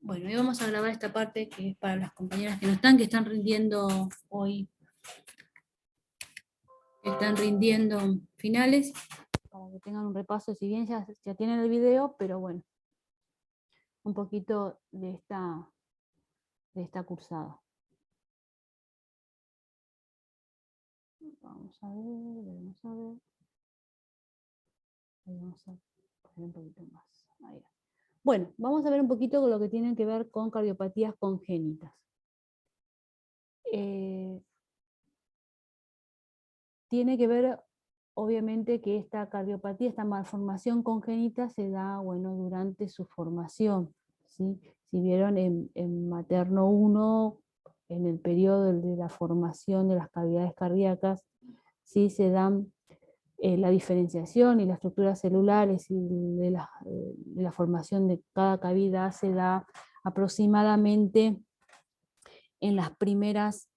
Bueno, hoy vamos a grabar esta parte que es para las compañeras que no están, que están rindiendo hoy, que están rindiendo finales, para que tengan un repaso, si bien ya tienen el video, pero bueno, un poquito de esta cursada. Vamos a ver. Ahí vamos a poner un poquito más. Ahí. Bueno, vamos a ver un poquito con lo que tiene que ver con cardiopatías congénitas. Tiene que ver, obviamente, que esta cardiopatía, esta malformación congénita se da, bueno, durante su formación, ¿sí? Si vieron en materno 1, en el periodo de la formación de las cavidades cardíacas, sí se dan la diferenciación y las estructuras celulares y de la formación de cada cavidad se da aproximadamente en las primeras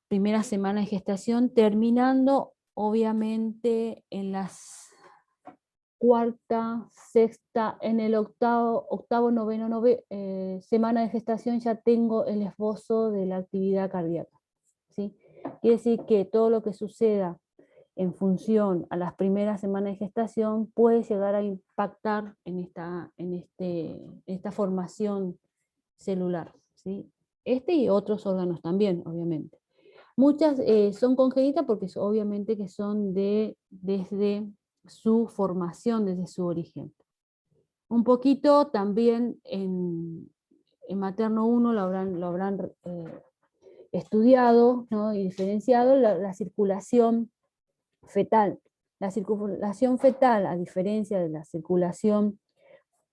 primera semana de gestación, terminando obviamente en las cuarta, sexta, en el octavo, noveno, semana de gestación ya tengo el esbozo de la actividad cardíaca, ¿sí? Quiere decir que todo lo que suceda en función a las primeras semanas de gestación puede llegar a impactar en esta formación celular, ¿sí? Y otros órganos también, obviamente. Muchas son congénitas porque obviamente que son desde su formación, desde su origen. Un poquito también en materno 1 lo habrán estudiado, ¿no? Y diferenciado la circulación fetal. La circulación fetal, a diferencia de la circulación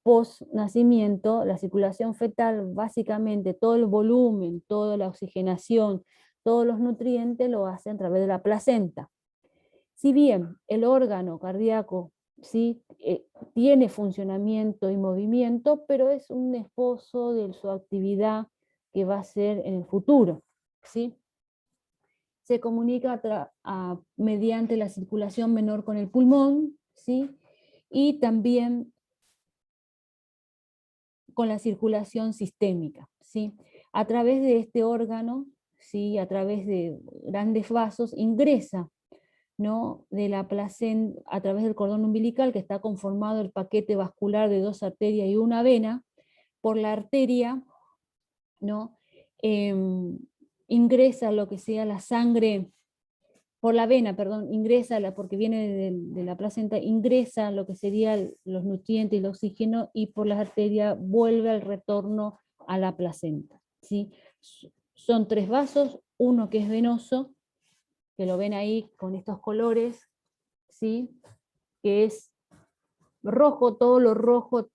post-nacimiento, la circulación fetal, básicamente todo el volumen, toda la oxigenación, todos los nutrientes lo hacen a través de la placenta. Si bien el órgano cardíaco ¿sí? Tiene funcionamiento y movimiento, pero es un esbozo de su actividad que va a ser en el futuro, ¿sí? Se comunica mediante la circulación menor con el pulmón, ¿sí? Y también con la circulación sistémica, ¿sí? A través de este órgano, ¿sí? A través de grandes vasos, ingresa, ¿no? De la placenta, a través del cordón umbilical, que está conformado el paquete vascular de 2 arterias y una vena, por la arteria, ¿no? Ingresa lo que sea la sangre, por la vena, perdón, ingresa, porque viene de la placenta, ingresa lo que serían los nutrientes y el oxígeno, y por las arterias vuelve al retorno a la placenta, ¿sí? Son 3 vasos, uno que es venoso, que lo ven ahí con estos colores, ¿sí? Que es rojo, todo lo rojo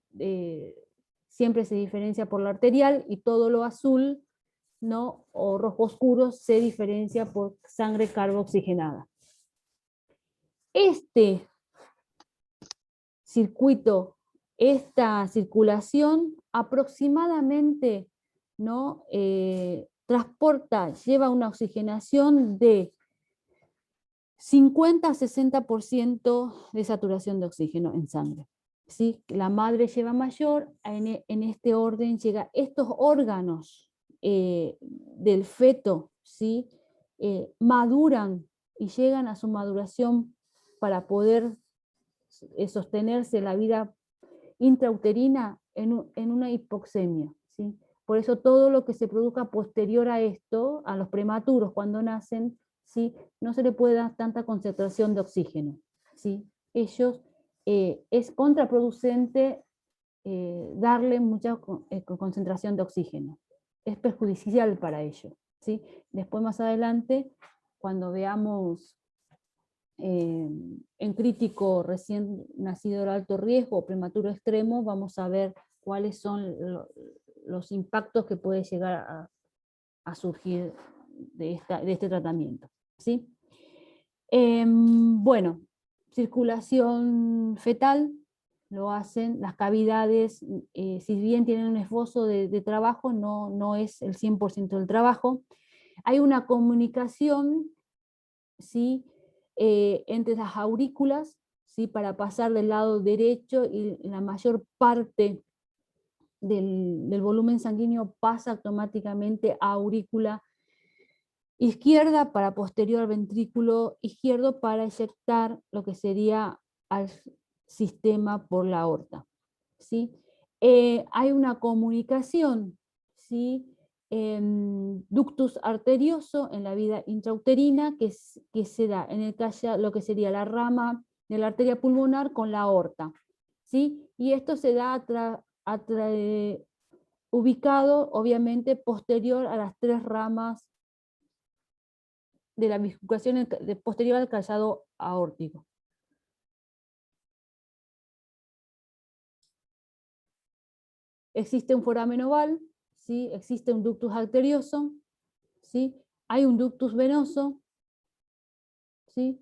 siempre se diferencia por la arterial, y todo lo azul, ¿no? O rojo oscuro se diferencia por sangre carboxigenada. Este circuito, esta circulación aproximadamente, ¿no? Lleva una oxigenación de 50 a 60% de saturación de oxígeno en sangre, ¿sí? La madre lleva mayor, en este orden llega estos órganos del feto, ¿sí? Maduran y llegan a su maduración para poder sostenerse la vida intrauterina en una hipoxemia, ¿sí? Por eso todo lo que se produzca posterior a esto, a los prematuros cuando nacen, ¿sí? No se le puede dar tanta concentración de oxígeno, ¿sí? Es contraproducente darle mucha concentración de oxígeno. Es perjudicial para ellos, ¿sí? Después más adelante, cuando veamos en crítico recién nacido de alto riesgo o prematuro extremo, vamos a ver cuáles son los impactos que puede llegar a surgir de este tratamiento, ¿sí? Bueno, circulación fetal lo hacen, las cavidades, si bien tienen un esbozo de trabajo, no es el 100% del trabajo. Hay una comunicación, ¿sí? Entre las aurículas, ¿sí? Para pasar del lado derecho, y la mayor parte del volumen sanguíneo pasa automáticamente a aurícula izquierda para posterior al ventrículo izquierdo para eyectar lo que sería al sistema por la aorta, ¿sí? Hay una comunicación, ¿sí? Ductus arterioso en la vida intrauterina que se da en el lo que sería la rama de la arteria pulmonar con la aorta, ¿sí? Y esto se da ubicado obviamente posterior a las tres ramas de la bifurcación posterior al callado aórtico. Existe un foramen oval, ¿sí? Existe un ductus arterioso, ¿sí? Hay un ductus venoso, ¿sí?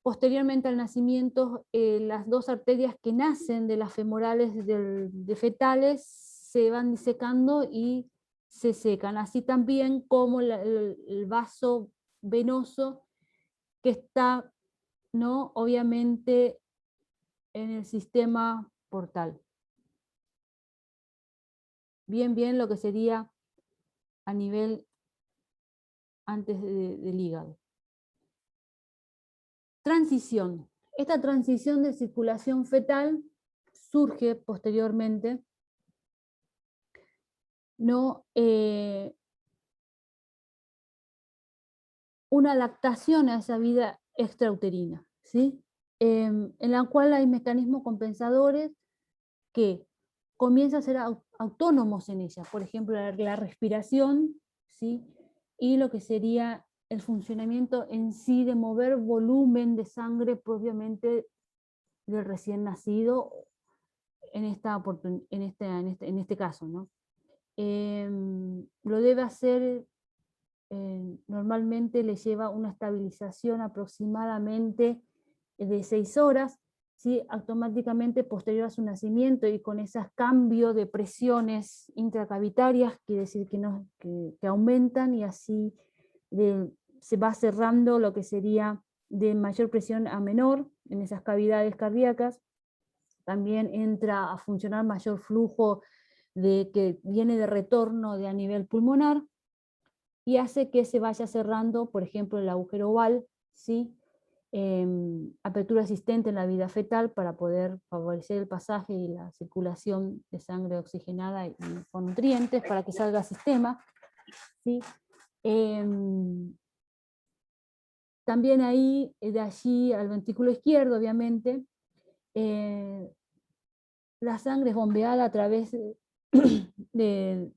Posteriormente al nacimiento, las dos arterias que nacen de las femorales de fetales se van disecando y se secan, así también como el vaso venoso que está, ¿no? Obviamente en el sistema portal. Bien lo que sería a nivel antes del hígado. Transición. Esta transición de circulación fetal surge posteriormente, ¿no? Una adaptación a esa vida extrauterina, ¿sí? En la cual hay mecanismos compensadores que comienzan a ser autónomos en ella, por ejemplo, la respiración, ¿sí? Y lo que sería el funcionamiento en sí de mover volumen de sangre propiamente del recién nacido en este caso, ¿no? Lo debe hacer, normalmente le lleva una estabilización aproximadamente de 6 horas, ¿sí? Automáticamente posterior a su nacimiento y con esos cambios de presiones intracavitarias, quiere decir que aumentan y así se va cerrando lo que sería de mayor presión a menor en esas cavidades cardíacas. También entra a funcionar mayor flujo que viene de retorno a nivel pulmonar y hace que se vaya cerrando, por ejemplo, el agujero oval, ¿sí? Apertura asistente en la vida fetal para poder favorecer el pasaje y la circulación de sangre oxigenada y con nutrientes para que salga al sistema, ¿sí? También ahí, de allí al ventrículo izquierdo, obviamente, la sangre es bombeada a través de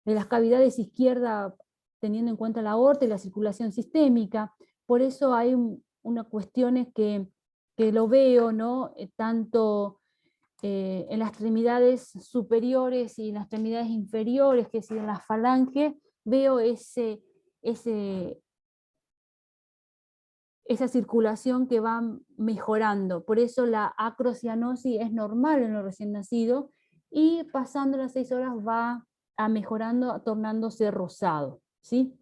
las cavidades izquierdas, teniendo en cuenta la aorta y la circulación sistémica. Por eso hay unas cuestiones que lo veo, ¿no? Tanto en las extremidades superiores y en las extremidades inferiores, que es en la falange, veo esa circulación que va mejorando. Por eso la acrocianosis es normal en los recién nacidos y pasando las 6 horas va mejorando, tornándose rosado, ¿sí?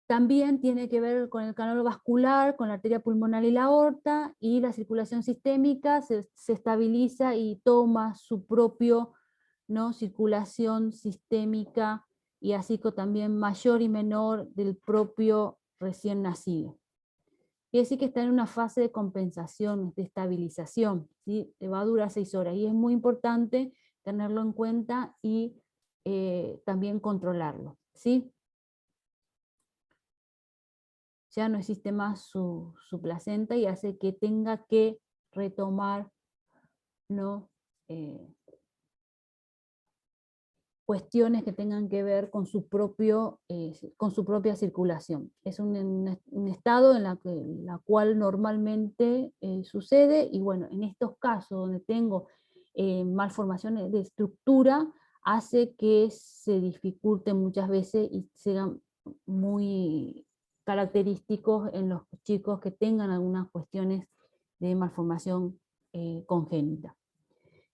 También tiene que ver con el canal vascular, con la arteria pulmonar y la aorta, y la circulación sistémica se estabiliza y toma su propio, ¿no? Circulación sistémica y así también mayor y menor del propio recién nacido. Quiere decir que está en una fase de compensación, de estabilización, ¿sí? Va a durar 6 horas y es muy importante tenerlo en cuenta y también controlarlo, ¿sí? Ya no existe más su placenta y hace que tenga que retomar, ¿no? Cuestiones que tengan que ver con su propia circulación. Es un estado en la cual normalmente sucede, y bueno, en estos casos donde tengo malformaciones de estructura, hace que se dificulte muchas veces y sean muy característicos en los chicos que tengan algunas cuestiones de malformación congénita.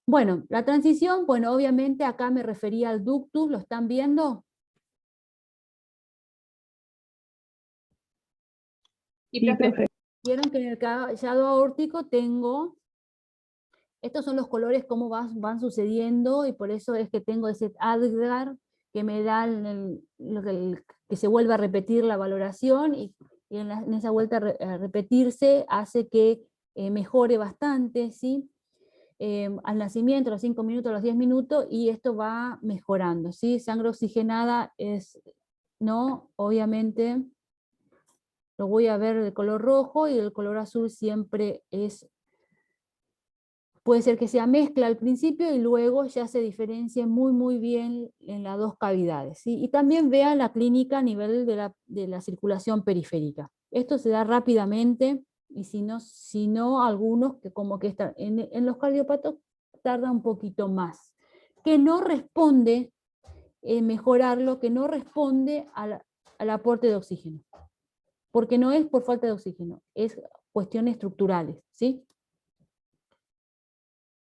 Bueno, la transición, bueno, obviamente acá me refería al ductus, ¿lo están viendo? Sí, profe. Vieron que en el callado aórtico tengo, estos son los colores cómo van sucediendo, y por eso es que tengo ese Adgar que me da que se vuelva a repetir la valoración, y en esa vuelta a repetirse hace que mejore bastante, ¿sí? Al nacimiento, a los 5 minutos, a los 10 minutos, y esto va mejorando, ¿sí? Sangre oxigenada es, no, obviamente, lo voy a ver de color rojo, y el color azul siempre es, puede ser que sea mezcla al principio y luego ya se diferencia muy bien en las dos cavidades, ¿sí? Y también vean la clínica a nivel de la circulación periférica. Esto se da rápidamente, y si no algunos que como que están en los cardiopatos tarda un poquito más, que no responde, mejorarlo, que no responde al aporte de oxígeno, porque no es por falta de oxígeno, es cuestiones estructurales, ¿sí?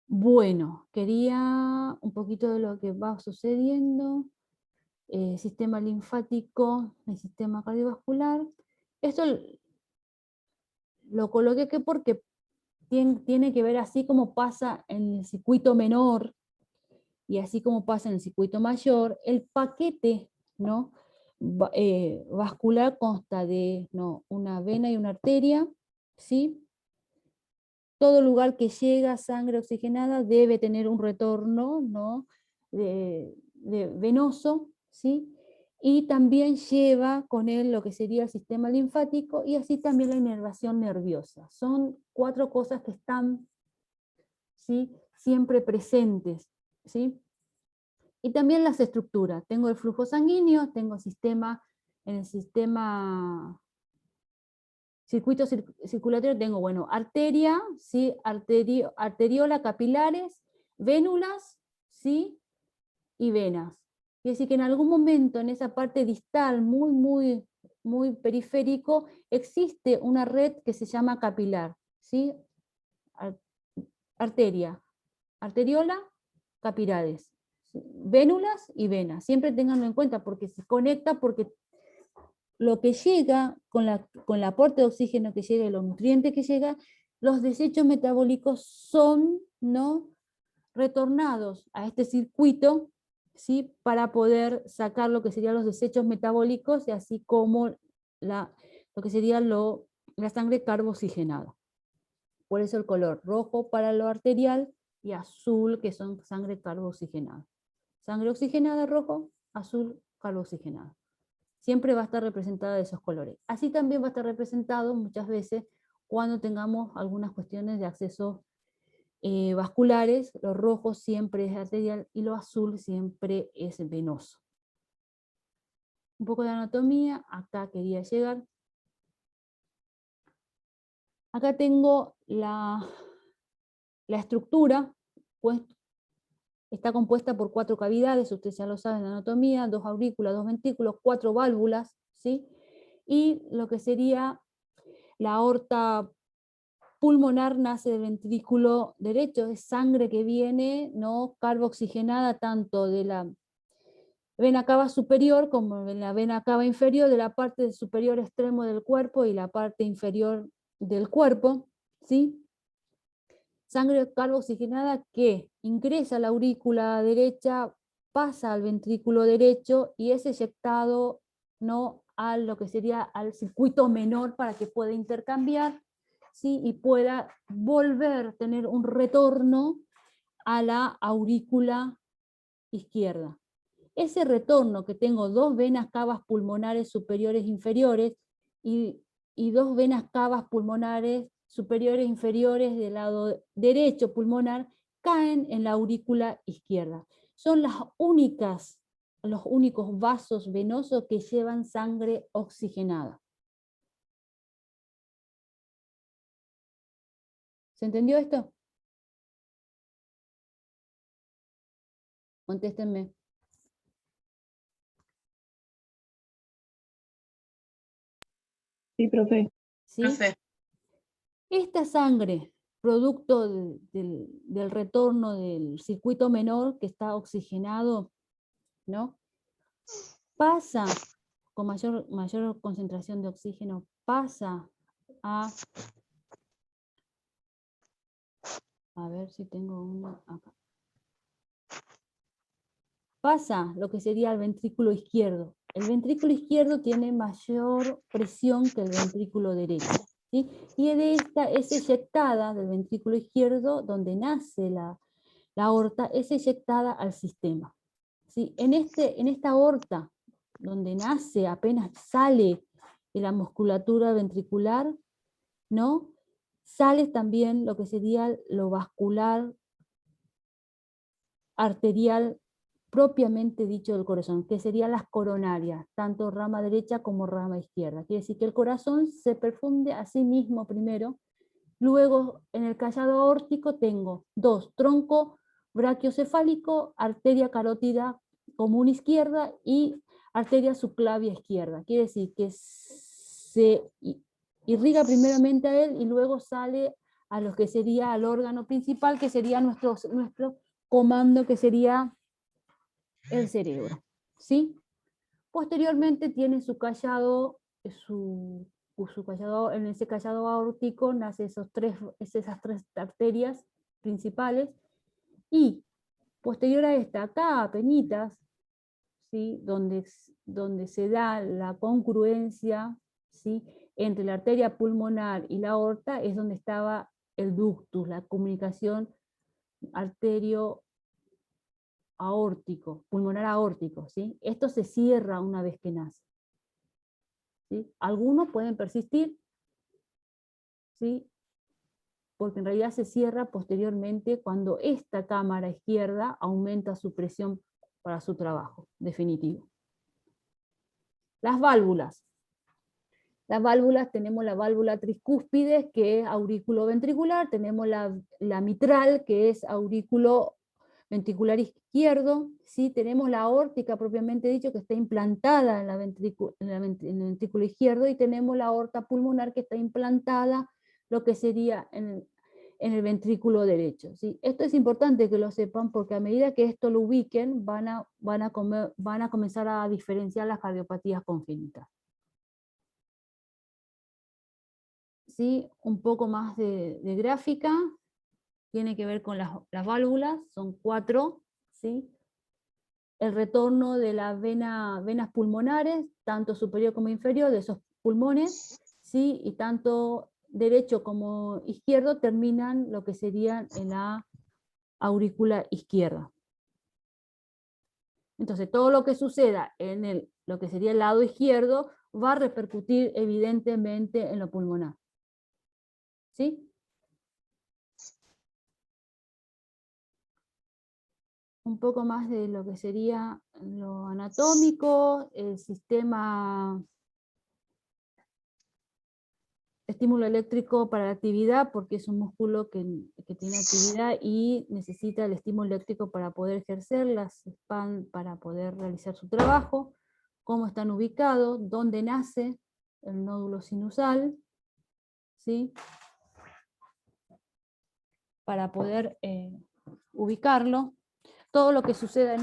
Bueno, quería un poquito de lo que va sucediendo, sistema linfático, el sistema cardiovascular. Esto lo coloqué aquí porque tiene que ver así como pasa en el circuito menor y así como pasa en el circuito mayor. El paquete, ¿no? Vascular consta de, ¿no?, una vena y una arteria, ¿sí? Todo lugar que llega sangre oxigenada debe tener un retorno, ¿no?, de venoso, ¿sí? Y también lleva con él lo que sería el sistema linfático, y así también la inervación nerviosa. Son 4 cosas que están, ¿sí?, siempre presentes, ¿sí? Y también las estructuras. Tengo el flujo sanguíneo, tengo en el sistema circuito circulatorio tengo, bueno, arteria, ¿sí?, arteriola, capilares, vénulas, ¿sí?, y venas. Es decir, que en algún momento en esa parte distal, muy periférico, existe una red que se llama capilar, ¿sí? Arteria, arteriola, capilares, ¿sí?, vénulas y venas. Siempre tenganlo en cuenta porque se conecta, porque lo que llega con el aporte de oxígeno que llega y los nutrientes que llega, los desechos metabólicos son, ¿no?, retornados a este circuito, ¿sí?, para poder sacar lo que serían los desechos metabólicos, y así como lo que sería la sangre carbooxigenada. Por eso el color rojo para lo arterial y azul que son sangre carbooxigenada. Sangre oxigenada rojo, azul carbooxigenada. Siempre va a estar representada de esos colores. Así también va a estar representado muchas veces cuando tengamos algunas cuestiones de acceso vasculares. Lo rojo siempre es arterial y lo azul siempre es venoso. Un poco de anatomía, acá quería llegar. Acá tengo la estructura, pues está compuesta por 4 cavidades, ustedes ya lo saben de anatomía, 2 aurículas, 2 ventrículos, 4 válvulas, ¿sí? Y lo que sería la aorta pulmonar nace del ventrículo derecho, es sangre que viene, ¿no?, carbooxigenada tanto de la vena cava superior como de la vena cava inferior, de la parte superior extremo del cuerpo y la parte inferior del cuerpo, ¿sí? Sangre carbooxigenada que ingresa a la aurícula derecha, pasa al ventrículo derecho y es eyectado, ¿no?, a lo que sería al circuito menor para que pueda intercambiar, ¿sí?, y pueda volver a tener un retorno a la aurícula izquierda. Ese retorno que tengo 2 venas cavas pulmonares superiores e inferiores y 2 venas cavas pulmonares superiores e inferiores del lado derecho pulmonar caen en la aurícula izquierda. Son los únicos vasos venosos que llevan sangre oxigenada. ¿Se entendió esto? Contéstenme. Sí, profe. ¿Sí? Profe. Esta sangre, producto del retorno del circuito menor que está oxigenado, ¿no?, pasa con mayor concentración de oxígeno, pasa a ver si tengo uno acá. Pasa lo que sería el ventrículo izquierdo. El ventrículo izquierdo tiene mayor presión que el ventrículo derecho, ¿sí? Y de esta es eyectada del ventrículo izquierdo, donde nace la aorta, es eyectada al sistema, ¿sí? En esta aorta, donde nace, apenas sale de la musculatura ventricular, ¿no? Sale también lo que sería lo vascular arterial propiamente dicho del corazón, que serían las coronarias, tanto rama derecha como rama izquierda. Quiere decir que el corazón se perfunde a sí mismo primero, luego en el callado aórtico tengo dos, tronco brachiocefálico, arteria carótida común izquierda y arteria subclavia izquierda. Quiere decir que se irriga primeramente a él y luego sale a lo que sería al órgano principal, que sería nuestro comando, que sería el cerebro, ¿sí? Posteriormente tiene su callado, en ese callado aórtico nace esas tres arterias principales, y posterior a esta, acá apenitas, ¿sí? donde se da la congruencia, ¿sí? entre la arteria pulmonar y la aorta, es donde estaba el ductus, la comunicación arterio aórtico, pulmonar aórtico, ¿sí? Esto se cierra una vez que nace, ¿sí? Algunos pueden persistir, ¿sí? Porque en realidad se cierra posteriormente cuando esta cámara izquierda aumenta su presión para su trabajo definitivo. Las válvulas. Las válvulas, tenemos la válvula tricúspide, que es aurículo ventricular, tenemos la mitral, que es aurículo ventricular izquierdo, ¿sí? Tenemos la aórtica propiamente dicho, que está implantada en el ventrículo izquierdo, y tenemos la aorta pulmonar, que está implantada lo que sería en el ventrículo derecho, ¿sí? Esto es importante que lo sepan, porque a medida que esto lo ubiquen van a comenzar a diferenciar las cardiopatías congénitas. ¿Sí? Un poco más de gráfica, tiene que ver con las válvulas, son 4, ¿sí? El retorno de las venas pulmonares, tanto superior como inferior, de esos pulmones, ¿sí? Y tanto derecho como izquierdo terminan lo que serían en la aurícula izquierda. Entonces, todo lo que suceda en lo que sería el lado izquierdo va a repercutir evidentemente en lo pulmonar, ¿sí? Un poco más de lo que sería lo anatómico, el sistema estímulo eléctrico para la actividad, porque es un músculo que tiene actividad y necesita el estímulo eléctrico para poder ejercer, las SPAN para poder realizar su trabajo, cómo están ubicados, dónde nace el nódulo sinusal, ¿sí? Para poder ubicarlo. Todo lo que suceda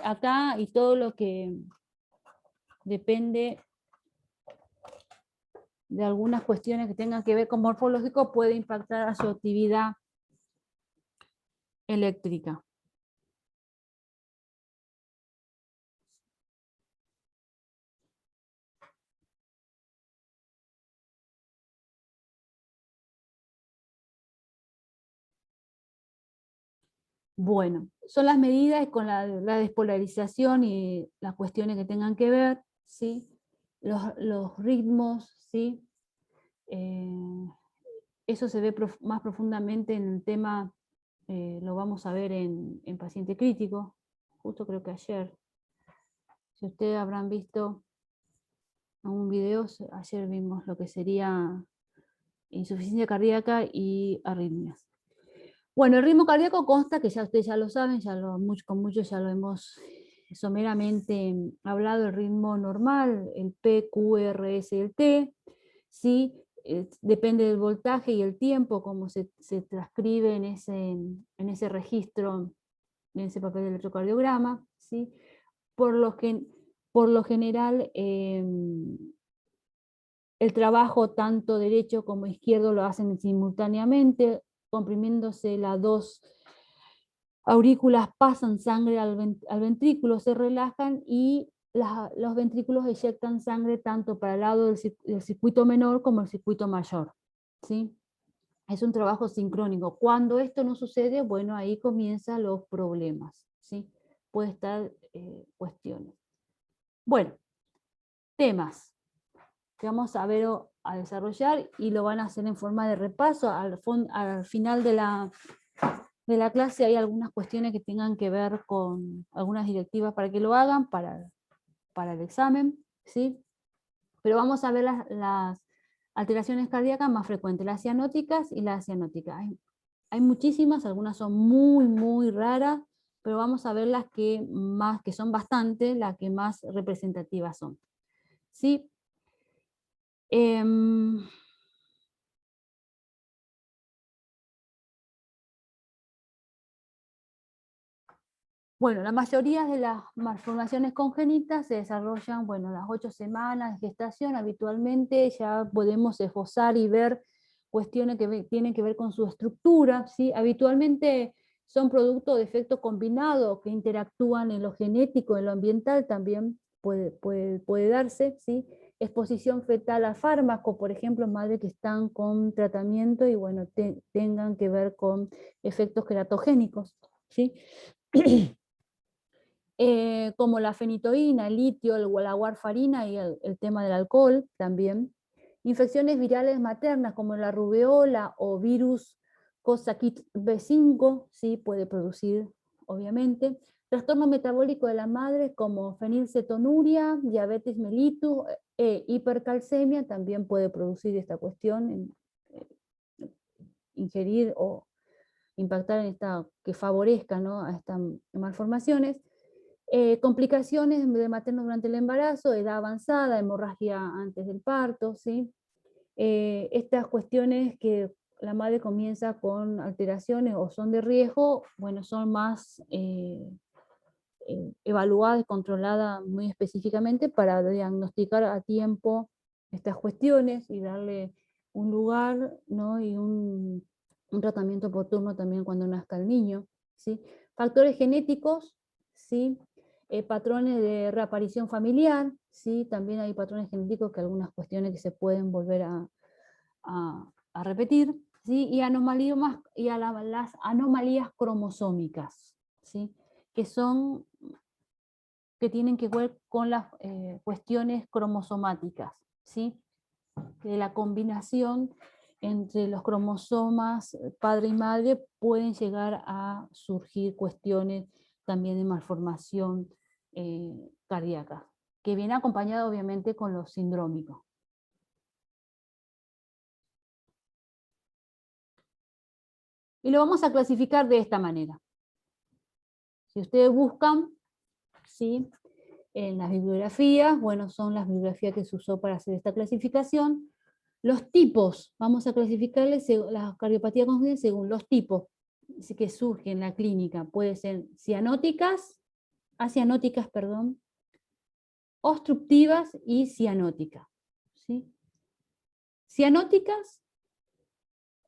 acá y todo lo que depende de algunas cuestiones que tengan que ver con morfológico puede impactar a su actividad eléctrica. Bueno, son las medidas con la despolarización y las cuestiones que tengan que ver, ¿sí? Los ritmos, ¿sí? Eso se ve más profundamente en el tema, lo vamos a ver en paciente crítico, justo creo que ayer. Si ustedes habrán visto un video, ayer vimos lo que sería insuficiencia cardíaca y arritmias. Bueno, el ritmo cardíaco consta, que ya ustedes ya lo saben, con muchos ya lo hemos someramente hablado, el ritmo normal, el P, Q, R, S y el T, ¿sí? Depende del voltaje y el tiempo, como se transcribe en ese registro, en ese papel de electrocardiograma, ¿sí? Por lo general, El trabajo tanto derecho como izquierdo lo hacen simultáneamente, comprimiéndose las dos aurículas, pasan sangre al ventrículo, se relajan y los ventrículos eyectan sangre tanto para el lado del circuito menor como el circuito mayor, ¿sí? Es un trabajo sincrónico. Cuando esto no sucede, bueno, ahí comienzan los problemas, ¿sí? Puede estar cuestiones. Bueno, temas que vamos a ver a desarrollar y lo van a hacer en forma de repaso. Al final de la clase hay algunas cuestiones que tengan que ver con algunas directivas para que lo hagan para el examen, ¿sí? Pero vamos a ver las alteraciones cardíacas más frecuentes, las cianóticas y las cianóticas. Hay muchísimas, algunas son muy, muy raras, pero vamos a ver las que son bastantes, las que más representativas son, ¿sí? Bueno, la mayoría de las malformaciones congénitas se desarrollan, bueno, las 8 semanas de gestación. Habitualmente ya podemos esbozar y ver cuestiones que tienen que ver con su estructura, ¿sí? Habitualmente son producto de efectos combinados que interactúan en lo genético, en lo ambiental también puede darse, ¿sí? Exposición fetal a fármacos, por ejemplo, madres que están con tratamiento y bueno, tengan que ver con efectos queratogénicos, ¿sí? Como la fenitoína, el litio, la warfarina y el tema del alcohol también. Infecciones virales maternas como la rubeola o virus Coxsackie B5, ¿sí? Puede producir, obviamente. Trastorno metabólico de la madre como fenilcetonuria, diabetes mellitus, hipercalcemia, también puede producir esta cuestión, ingerir o impactar en que favorezca, ¿no?, a estas malformaciones. Complicaciones de materno durante el embarazo, edad avanzada, hemorragia antes del parto, ¿sí? Estas cuestiones que la madre comienza con alteraciones o son de riesgo, bueno, son más evaluadas y controladas muy específicamente para diagnosticar a tiempo estas cuestiones y darle un lugar, ¿no?, y un tratamiento oportuno también cuando nazca el niño, ¿sí? Factores genéticos, ¿sí? Patrones de reaparición familiar, ¿sí? También hay patrones genéticos que algunas cuestiones que se pueden volver a repetir, ¿sí? Y las anomalías cromosómicas, ¿sí? que tienen que ver con las cuestiones cromosomáticas, ¿sí? De la combinación entre los cromosomas padre y madre pueden llegar a surgir cuestiones también de malformación cardíaca, que viene acompañado obviamente con lo sindrómico. Y lo vamos a clasificar de esta manera. Si ustedes buscan, ¿sí?, en las bibliografías, bueno, son las bibliografías que se usó para hacer esta clasificación. Los tipos, vamos a clasificarles las cardiopatías congénitas según los tipos que surgen en la clínica. Pueden ser acianóticas, obstructivas y cianóticas, ¿sí? Cianóticas,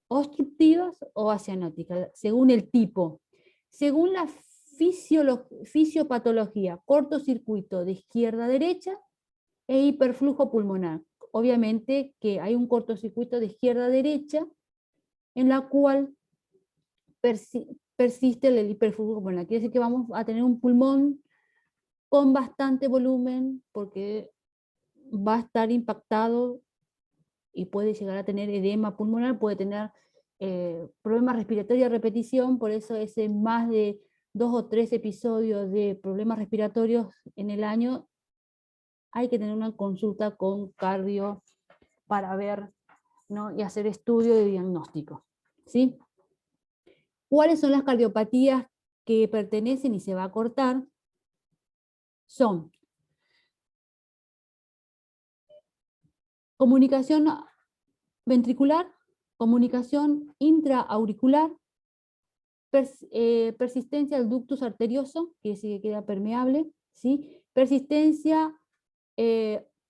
obstructivas o acianóticas, según el tipo. Según la fisiopatología, cortocircuito de izquierda a derecha e hiperflujo pulmonar. Obviamente que hay un cortocircuito de izquierda a derecha en la cual persiste el hiperflujo pulmonar. Quiere decir que vamos a tener un pulmón con bastante volumen porque va a estar impactado y puede llegar a tener edema pulmonar, puede tener problemas respiratorios a repetición, por eso ese más de 2 o 3 episodios de problemas respiratorios en el año hay que tener una consulta con cardio para ver, ¿no?, y hacer estudio de diagnóstico, ¿sí? ¿Cuáles son las cardiopatías que pertenecen y se va a cortar? Son comunicación ventricular, comunicación intraauricular, persistencia del ductus arterioso, que sí que queda permeable, ¿sí? Persistencia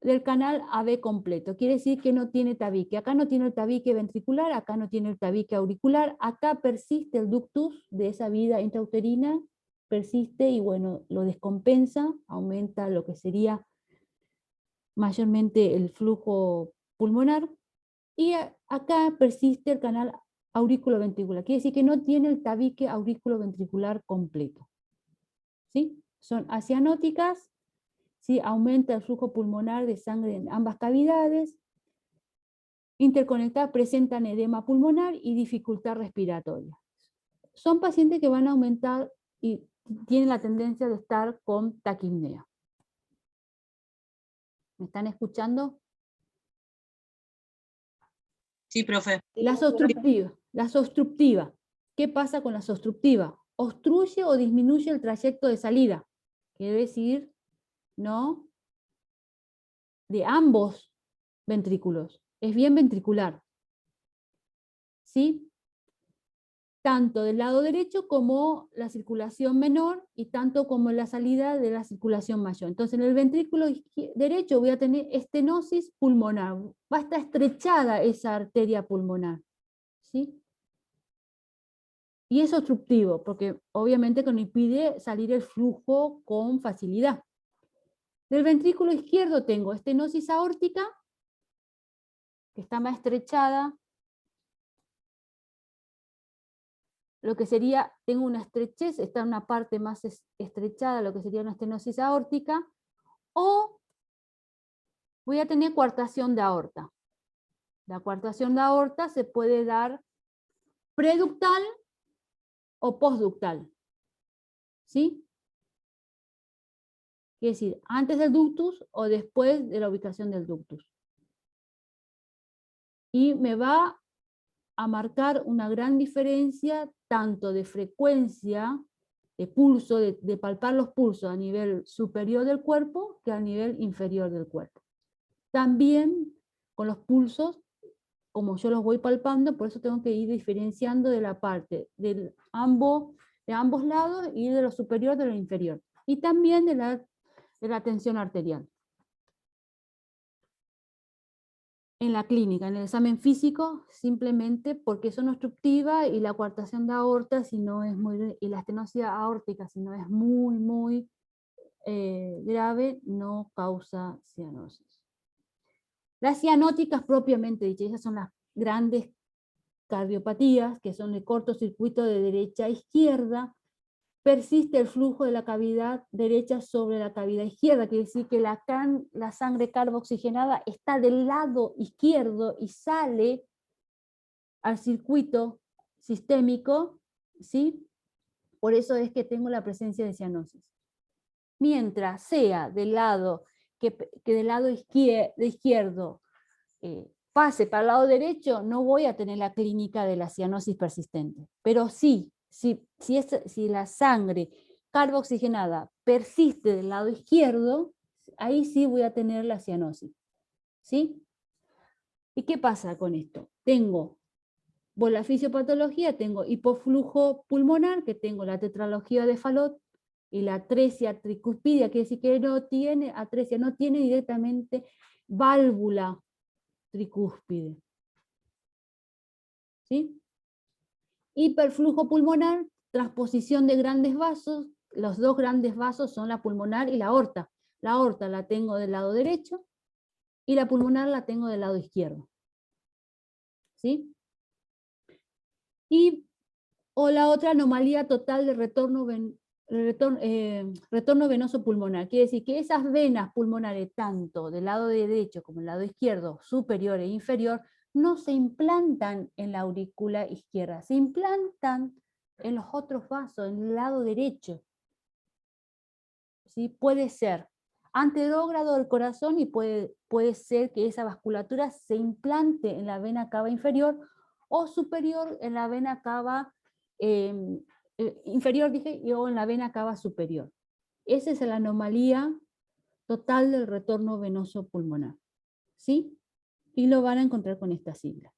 del canal AB completo. Quiere decir que no tiene tabique. Acá no tiene el tabique ventricular, acá no tiene el tabique auricular, acá persiste el ductus de esa vida intrauterina, persiste y bueno, lo descompensa, aumenta lo que sería mayormente el flujo pulmonar, y acá persiste el canal aurículo-ventricular. Quiere decir que no tiene el tabique aurículo-ventricular completo. ¿Sí? Son acianóticas, ¿sí? Aumenta el flujo pulmonar de sangre en ambas cavidades, interconectadas, presentan edema pulmonar y dificultad respiratoria. Son pacientes que van a aumentar y tienen la tendencia de estar con taquipnea. ¿Me están escuchando? Sí, profe. Las obstructivas. ¿Qué pasa con las obstructivas? Obstruye o disminuye el trayecto de salida. Quiere decir, ¿no? De ambos ventrículos. Es bien ventricular. ¿Sí? Tanto del lado derecho como la circulación menor y tanto como la salida de la circulación mayor. Entonces en el ventrículo derecho voy a tener estenosis pulmonar. Va a estar estrechada esa arteria pulmonar. ¿Sí? Y es obstructivo, porque obviamente que no impide salir el flujo con facilidad. Del ventrículo izquierdo tengo estenosis aórtica, que está más estrechada. Lo que sería, tengo una estrechez, está en una parte más estrechada, lo que sería una estenosis aórtica, o voy a tener coartación de aorta. La coartación de aorta se puede dar preductal o postductal. ¿Sí? Quiere decir, antes del ductus o después de la ubicación del ductus. Y me va a marcar una gran diferencia tanto de frecuencia, de pulso, de palpar los pulsos a nivel superior del cuerpo que a nivel inferior del cuerpo. También con los pulsos, como yo los voy palpando, por eso tengo que ir diferenciando de la parte de ambos lados y de lo superior de lo inferior. Y también de la tensión arterial. En la clínica, en el examen físico, simplemente porque son obstructivas y la coartación de aorta, si no es muy, y la estenosis aórtica, si no es muy grave, no causa cianosis. Las cianóticas propiamente dichas, esas son las grandes cardiopatías, que son el cortocircuito de derecha a izquierda. Persiste el flujo de la cavidad derecha sobre la cavidad izquierda, quiere decir que la sangre carboxigenada está del lado izquierdo y sale al circuito sistémico, ¿sí? Por eso es que tengo la presencia de cianosis. Mientras sea del lado, que del lado izquierdo pase para el lado derecho, no voy a tener la clínica de la cianosis persistente. Pero sí, si la sangre carboxigenada persiste del lado izquierdo, ahí sí voy a tener la cianosis. ¿Sí? ¿Y qué pasa con esto? Tengo, por la fisiopatología, tengo hipoflujo pulmonar, que tengo la tetralogía de Fallot y la atresia tricuspidia, quiere decir que no tiene atresia, no tiene directamente válvula tricúspide. ¿Sí? Hiperflujo pulmonar, transposición de grandes vasos. Los dos grandes vasos son la pulmonar y la aorta. La aorta la tengo del lado derecho y la pulmonar la tengo del lado izquierdo. ¿Sí? O la otra anomalía total de retorno venoso pulmonar. Quiere decir que esas venas pulmonares, tanto del lado derecho como del lado izquierdo, superior e inferior, no se implantan en la aurícula izquierda, se implantan en los otros vasos, en el lado derecho. ¿Sí? Puede ser anterógrado del corazón y puede ser que esa vasculatura se implante en la vena cava inferior o superior en la vena cava inferior, dije, o en la vena cava superior. Esa es la anomalía total del retorno venoso pulmonar. ¿Sí? Y lo van a encontrar con esta sigla.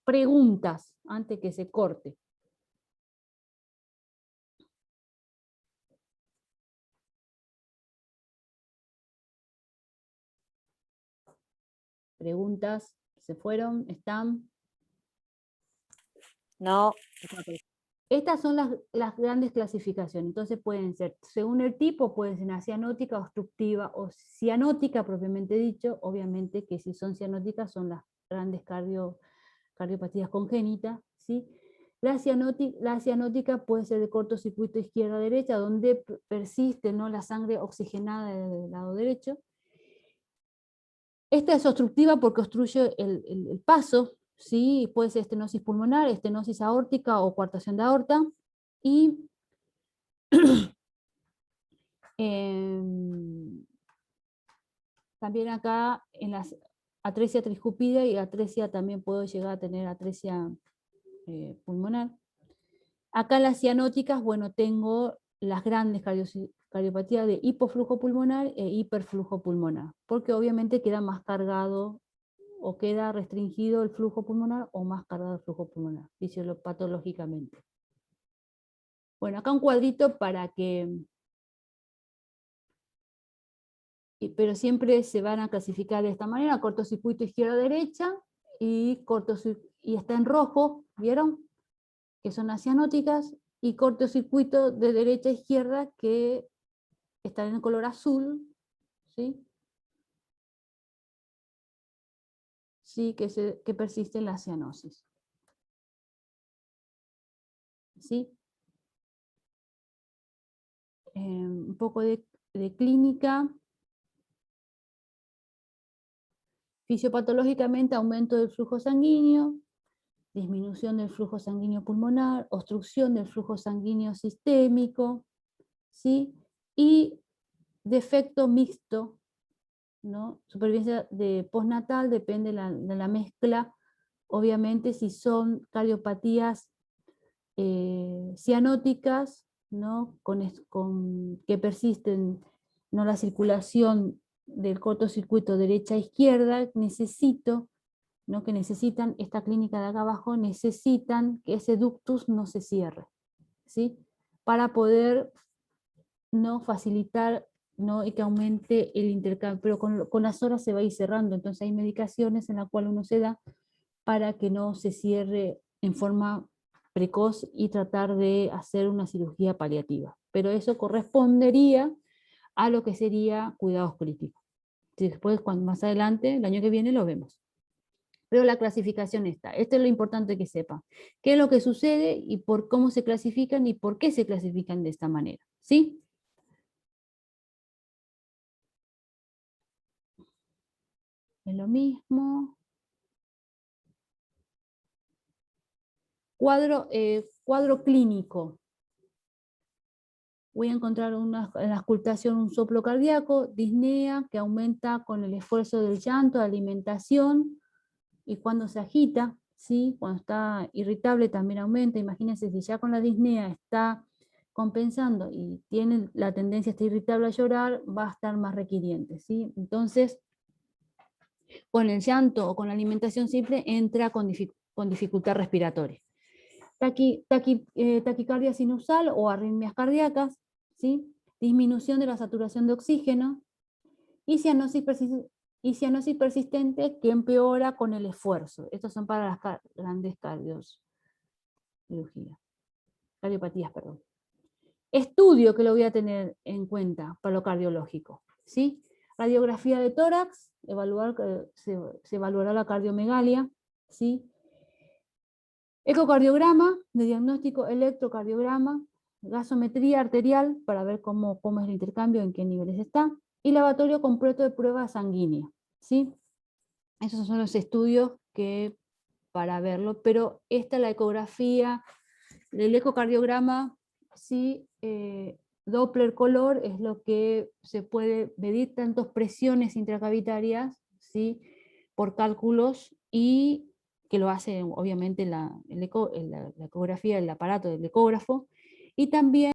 Preguntas antes que se corte. preguntas, ¿se fueron? ¿Están? No. Estas son las grandes clasificaciones. Entonces pueden ser, según el tipo, pueden ser cianótica, obstructiva o cianótica propiamente dicho. Obviamente que si son cianóticas son las grandes cardiopatías congénitas, ¿sí? La cianótica puede ser de cortocircuito izquierda-derecha, donde persiste, ¿no?, la sangre oxigenada del lado derecho. Esta es obstructiva porque obstruye el paso, ¿sí? Puede ser estenosis pulmonar, estenosis aórtica o coartación de aorta. Y también acá en las atresia tricuspide y atresia también puedo llegar a tener atresia pulmonar. Acá las cianóticas, bueno, tengo las grandes cardiopatías de hipoflujo pulmonar e hiperflujo pulmonar, porque obviamente queda más cargado o queda restringido el flujo pulmonar o más cargado el flujo pulmonar, díselo patológicamente. Bueno, acá un cuadrito para que... Pero siempre se van a clasificar de esta manera: cortocircuito izquierda-derecha y está en rojo, ¿vieron? Que son las cianóticas, y cortocircuito de derecha a izquierda que están en color azul, ¿sí? Sí, que persiste en la cianosis. ¿Sí? Un poco de clínica. Fisiopatológicamente, aumento del flujo sanguíneo, disminución del flujo sanguíneo pulmonar, obstrucción del flujo sanguíneo sistémico, ¿sí? Y defecto mixto, ¿no? Supervivencia de postnatal depende de la mezcla, obviamente si son cardiopatías cianóticas, ¿no? Que persisten, ¿no?, la circulación del cortocircuito derecha a izquierda, ¿no?, que necesitan, esta clínica de acá abajo, necesitan que ese ductus no se cierre, ¿sí? Para poder, ¿no?, facilitar, ¿no?, y que aumente el intercambio, pero con las horas se va a ir cerrando. Entonces hay medicaciones en las cuales uno se da para que no se cierre en forma precoz y tratar de hacer una cirugía paliativa. Pero eso correspondería a lo que sería cuidados críticos. Después, más adelante, el año que viene, lo vemos. Pero la clasificación está. Esto es lo importante que sepan. ¿Qué es lo que sucede y por cómo se clasifican y por qué se clasifican de esta manera? ¿Sí? Es lo mismo. Cuadro clínico. Voy a encontrar en la auscultación un soplo cardíaco, disnea, que aumenta con el esfuerzo del llanto, de alimentación, y cuando se agita, ¿sí?, cuando está irritable también aumenta. Imagínense, si ya con la disnea está compensando y tiene la tendencia a estar irritable, a llorar, va a estar más requiriente, ¿sí? Entonces, con el llanto o con la alimentación simple entra con dificultad respiratoria. Taquicardia sinusal o arritmias cardíacas, ¿sí?, disminución de la saturación de oxígeno, y cianosis persistente que empeora con el esfuerzo. Estos son para las grandes cardiopatías. Estudio que lo voy a tener en cuenta para lo cardiológico, ¿sí? Radiografía de tórax, se evaluará la cardiomegalia, ¿sí? Ecocardiograma de diagnóstico, electrocardiograma, gasometría arterial para ver cómo es el intercambio, en qué niveles está, y lavatorio completo de prueba sanguínea, ¿sí? Esos son los estudios para verlo, pero esta, la ecografía, el ecocardiograma, sí, Doppler color es lo que se puede medir, tantas presiones intracavitarias, ¿sí?, por cálculos, y que lo hace obviamente la ecografía, el aparato del ecógrafo, y también